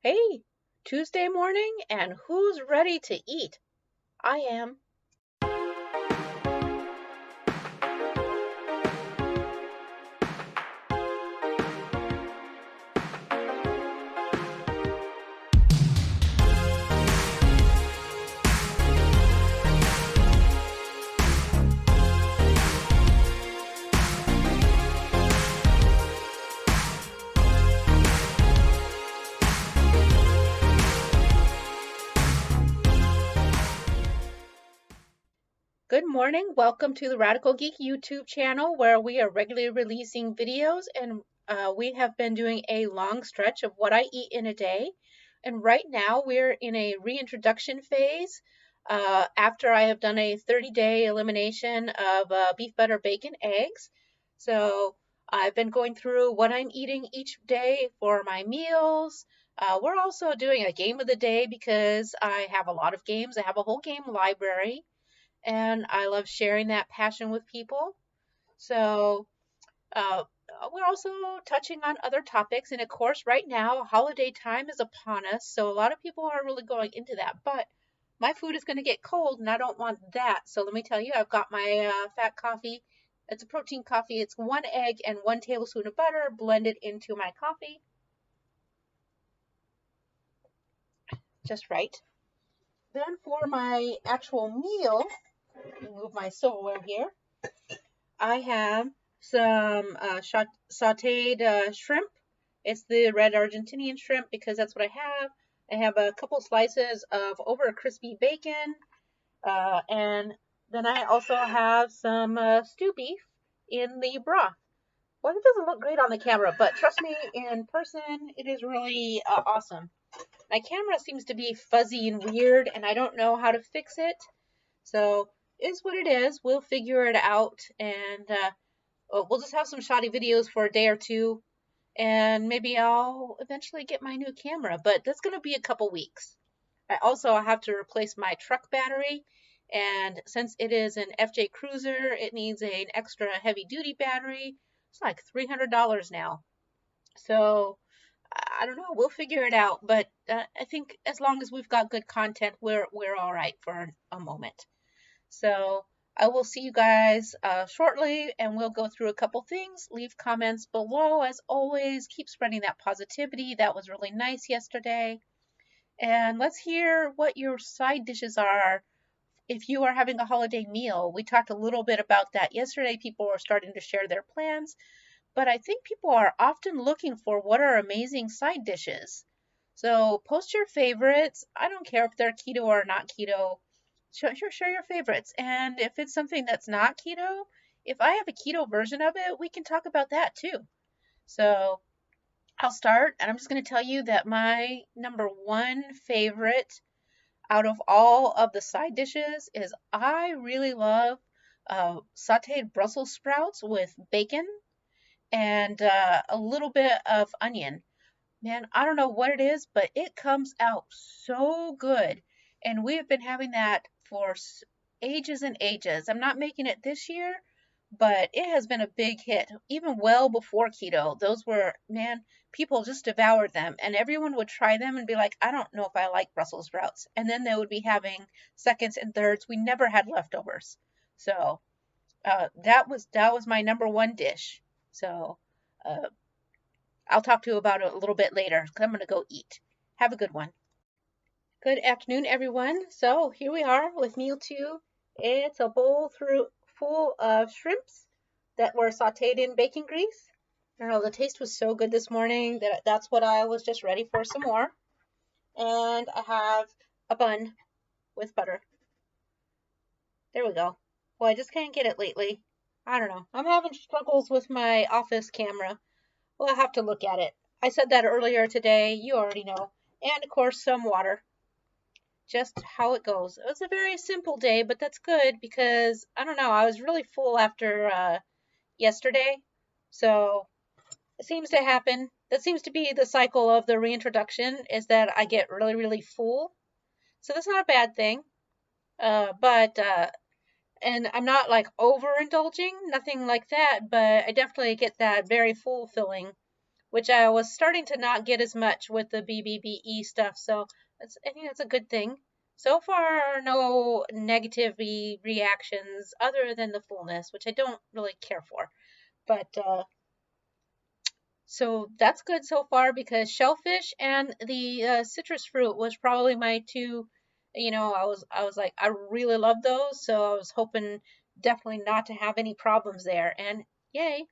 Hey, Tuesday morning, and who's ready to eat? I am. Good morning. Welcome to the Radical Geek YouTube channel where we are regularly releasing videos and we have been doing a long stretch of what I eat in a day. And right now we're in a reintroduction phase after I have done a 30-day elimination of beef, butter, bacon, eggs. So I've been going through what I'm eating each day for my meals. We're also doing a game of the day because I have a lot of games. I have a whole game library and I love sharing that passion with people. So, uh, we're also touching on other topics, and of course, right now, holiday time is upon us, so a lot of people are really going into that. But my food is going to get cold, and I don't want that. So let me tell you, I've got my fat coffee. It's a protein coffee. It's 1 egg and 1 tablespoon of butter blended into my coffee, just right. Then for my actual meal, move my silverware here. I have some sauteed shrimp. It's the red Argentinian shrimp because that's what I have. I have a couple slices of over crispy bacon, and then I also have some stew beef in the broth. Well, it doesn't look great on the camera, but trust me, in person, it is really awesome. My camera seems to be fuzzy and weird, and I don't know how to fix it. So, it's what it is. We'll figure it out, and we'll just have some shoddy videos for a day or two, and maybe I'll eventually get my new camera, but that's going to be a couple weeks. I also have to replace my truck battery, and since it is an FJ Cruiser, it needs an extra heavy duty battery. It's like $300 now. So I don't know. We'll figure it out, but I think as long as we've got good content, we're all right for a moment. So I will see you guys shortly and we'll go through a couple things. Leave comments below as always. Keep spreading that positivity. That was really nice yesterday. And let's hear what your side dishes are if you are having a holiday meal. We talked a little bit about that yesterday. People are starting to share their plans, but I think people are often looking for what are amazing side dishes. So post your favorites. I don't care if they're keto or not keto. Share your favorites. And if it's something that's not keto, if I have a keto version of it, we can talk about that too. So I'll start, and I'm just going to tell you that my number one favorite out of all of the side dishes is I really love sauteed Brussels sprouts with bacon and a little bit of onion. Man, I don't know what it is, but it comes out so good. And we have been having that for ages and ages. I'm not making it this year, but it has been a big hit. Even well before keto, those were, man, people just devoured them. And everyone would try them and be like, I don't know if I like Brussels sprouts. And then they would be having seconds and thirds. We never had leftovers. So that was my number one dish. So uh, I'll talk to you about it a little bit later because I'm going to go eat. Have a good one. Good afternoon, everyone. So here we are with meal two. It's a bowl full of shrimps that were sauteed in bacon grease. I don't know, the taste was so good this morning that that's what I was just ready for some more. And I have a bun with butter. There we go. Well, I just can't get it lately. I don't know. I'm having struggles with my office camera. Well, I'll have to look at it. I said that earlier today. You already know. And, of course, some water. Just how it goes. It was a very simple day, but that's good because, I don't know, I was really full after yesterday. So, it seems to happen. That seems to be the cycle of the reintroduction, is that I get really, really full. So, that's not a bad thing. And I'm not like overindulging, nothing like that, but I definitely get that very fulfilling which I was starting to not get as much with the BBBE stuff. So I think that's a good thing. So far, no negative reactions other than the fullness, which I don't really care for. But so that's good so far because shellfish and the citrus fruit was probably my two. I was like, I really love those, so I was hoping definitely not to have any problems there. And yay!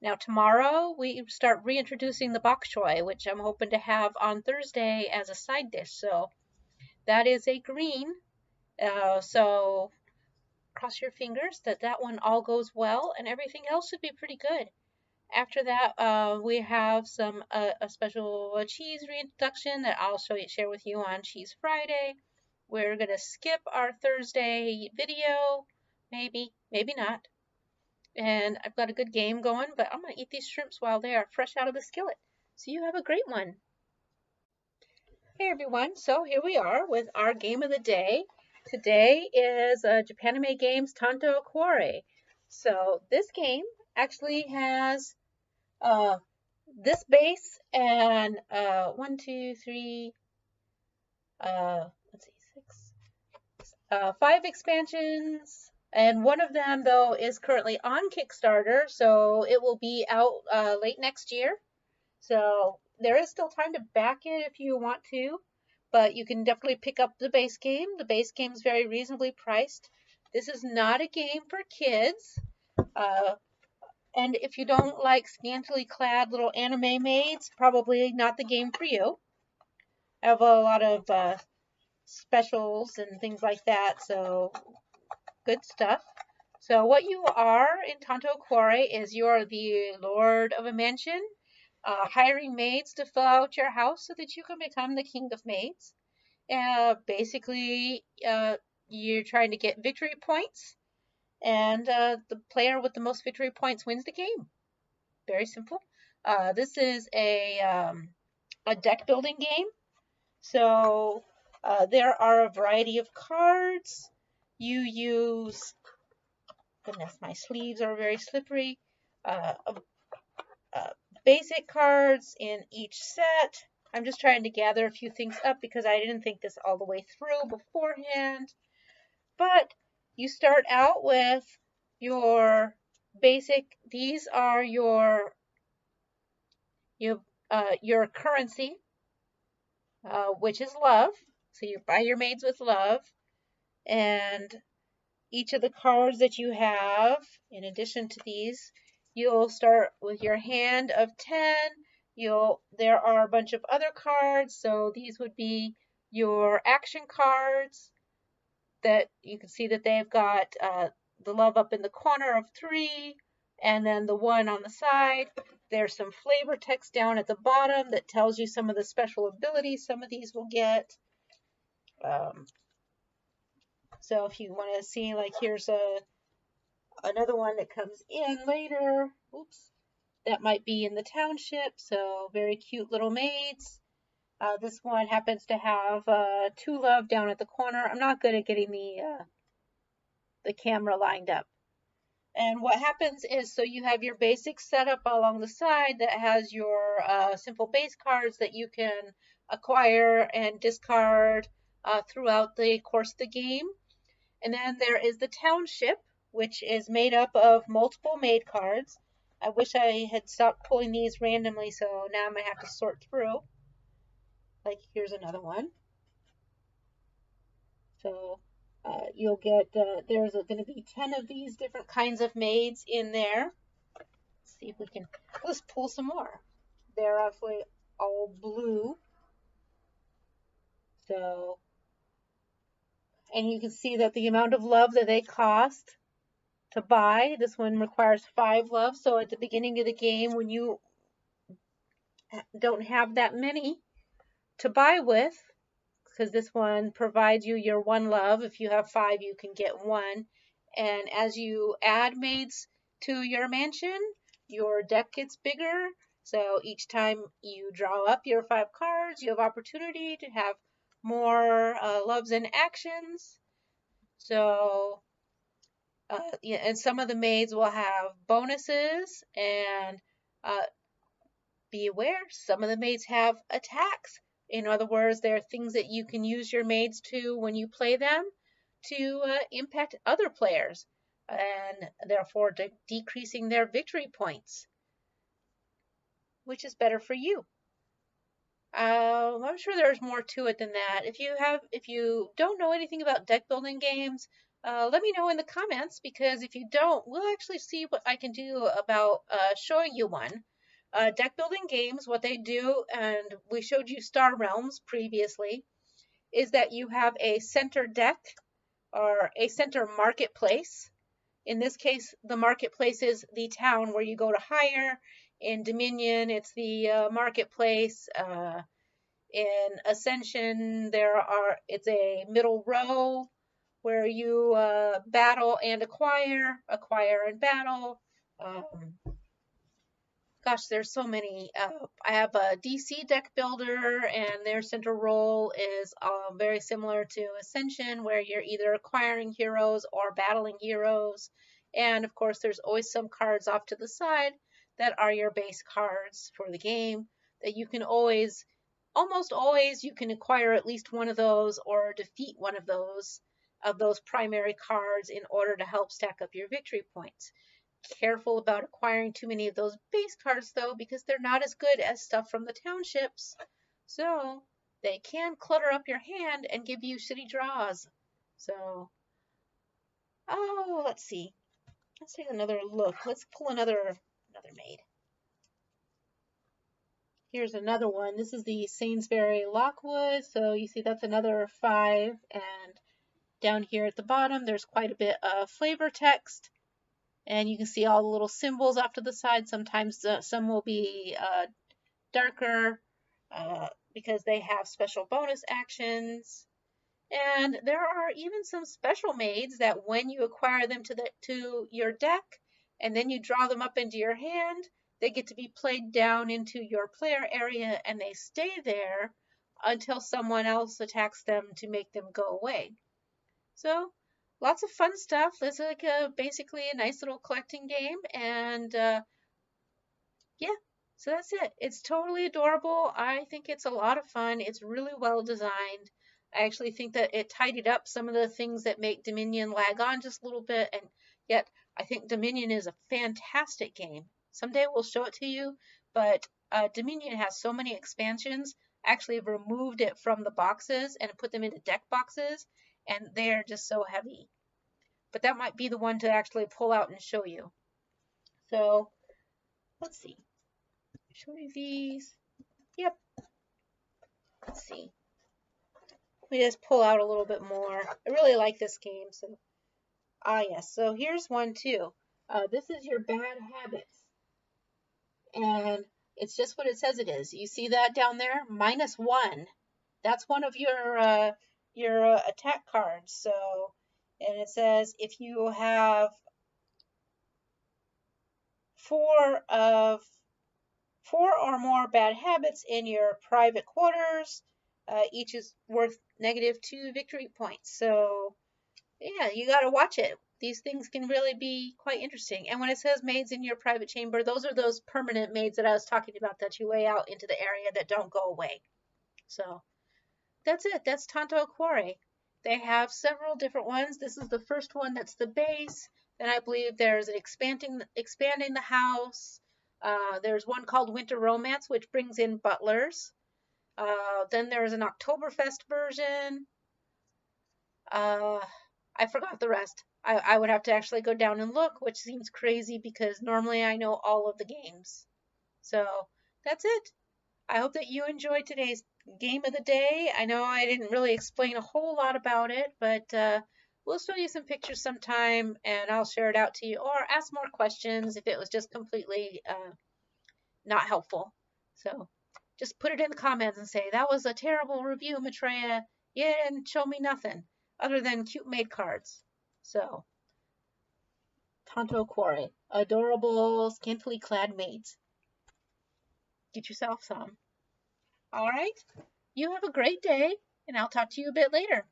Now tomorrow we start reintroducing the bok choy, which I'm hoping to have on Thursday as a side dish. So that is a green. So cross your fingers that that one all goes well, and everything else should be pretty good. After that, we have some a special cheese reintroduction that I'll share with you on Cheese Friday. We're gonna skip our Thursday video, maybe not. And I've got a good game going, but I'm gonna eat these shrimps while they are fresh out of the skillet. So you have a great one. Hey everyone, so here we are with our game of the day. Today is Japanime Games Tanto Cuore. So this game actually has this base and one, two, three, let's see, six, five expansions, and one of them though is currently on Kickstarter, so it will be out late next year. So there is still time to back it if you want to, but you can definitely pick up the base game. The base game is very reasonably priced. This is not a game for kids. And if you don't like scantily clad little anime maids, probably not the game for you. I have a lot of specials and things like that, so good stuff. So what you are in Tanto Cuore is you're the lord of a mansion, hiring maids to fill out your house so that you can become the king of maids. Basically, you're trying to get victory points, and the player with the most victory points wins the game. Very simple. This is a deck building game. So there are a variety of cards. You use, goodness, my sleeves are very slippery. Basic cards in each set. I'm just trying to gather a few things up because I didn't think this all the way through beforehand. But you start out with your basic. These are your currency, which is love. So you buy your maids with love, and each of the cards that you have, in addition to these, you'll start with your hand of 10. There are a bunch of other cards, so these would be your action cards that you can see that they've got the love up in the corner of 3, and then the 1 on the side. There's some flavor text down at the bottom that tells you some of the special abilities some of these will get. So if you want to see, like, here's another one that comes in later. Oops. That might be in the township, so very cute little maids. This one happens to have 2 love down at the corner. I'm not good at getting the camera lined up. And what happens is, so you have your basic setup along the side that has your simple base cards that you can acquire and discard throughout the course of the game. And then there is the township, which is made up of multiple maid cards. I wish I had stopped pulling these randomly, so now I'm going to have to sort through. Like, here's another one. So you'll get, there's going to be 10 of these different kinds of maids in there. Let's see if we can, let's pull some more. They're actually all blue. So, and you can see that the amount of love that they cost to buy, this one requires 5 love. So at the beginning of the game, when you don't have that many to buy with, because this one provides you your 1 love. If you have 5, you can get 1. And as you add maids to your mansion, your deck gets bigger. So each time you draw up your 5 cards, you have opportunity to have more loves and actions. So, yeah, and some of the maids will have bonuses, and be aware, some of the maids have attacks. In other words, there are things that you can use your maids to when you play them to impact other players and therefore decreasing their victory points, which is better for you. I'm sure there's more to it than that. If you don't know anything about deck building games, let me know in the comments, because if you don't, we'll actually see what I can do about showing you one. Deck building games, what they do, and we showed you Star Realms previously, is that you have a center deck or a center marketplace. In this case, the marketplace is the town where you go to hire. In Dominion, it's the marketplace. In Ascension, it's a middle row where you battle and acquire and battle. Gosh, there's so many. I have a DC deck builder, and their central role is very similar to Ascension, where you're either acquiring heroes or battling heroes. And of course, there's always some cards off to the side that are your base cards for the game that you can almost always, you can acquire at least one of those or defeat one of those primary cards in order to help stack up your victory points. Careful about acquiring too many of those base cards, though, because they're not as good as stuff from the townships. So they can clutter up your hand and give you shitty draws. So, let's see. Let's take another look. Let's pull another maid. Here's another one. This is the Sainsbury Lockwood. So you see that's another 5. And down here at the bottom, there's quite a bit of flavor text. And you can see all the little symbols off to the side. Sometimes some will be darker because they have special bonus actions. And there are even some special maids that when you acquire them to your deck and then you draw them up into your hand, they get to be played down into your player area, and they stay there until someone else attacks them to make them go away. So lots of fun stuff. It's like basically a nice little collecting game, and yeah, so that's it. It's totally adorable. I think it's a lot of fun. It's really well designed. I actually think that it tidied up some of the things that make Dominion lag on just a little bit, and yet I think Dominion is a fantastic game. Someday we'll show it to you, but Dominion has so many expansions. I actually have removed it from the boxes and put them into deck boxes, and they're just so heavy. But that might be the one to actually pull out and show you. So let's see. Show you these. Yep. Let's see. Let me just pull out a little bit more. I really like this game. So, yes. So here's one too. This is your bad habits. And it's just what it says it is. You see that down there? -1. That's one of your attack cards. So, and it says if you have 4 or more bad habits in your private quarters, each is worth -2 victory points. So, yeah, you got to watch it. These things can really be quite interesting. And when it says maids in your private chamber, those are those permanent maids that I was talking about that you lay out into the area that don't go away. So that's it. That's Tanto Cuore. They have several different ones. This is the first one that's the base. Then I believe there's an expanding the house. There's one called Winter Romance, which brings in butlers. Then there's an Oktoberfest version. I forgot the rest. I would have to actually go down and look, which seems crazy because normally I know all of the games. So that's it. I hope that you enjoyed today's game of the day. I know I didn't really explain a whole lot about it, but we'll show you some pictures sometime and I'll share it out to you or ask more questions if it was just completely not helpful. So just put it in the comments and say, that was a terrible review, Maitreya. You didn't show me nothing other than cute maid cards. So, Tanto Cuore, adorable, scantily clad maids. Get yourself some. All right. You have a great day, and I'll talk to you a bit later.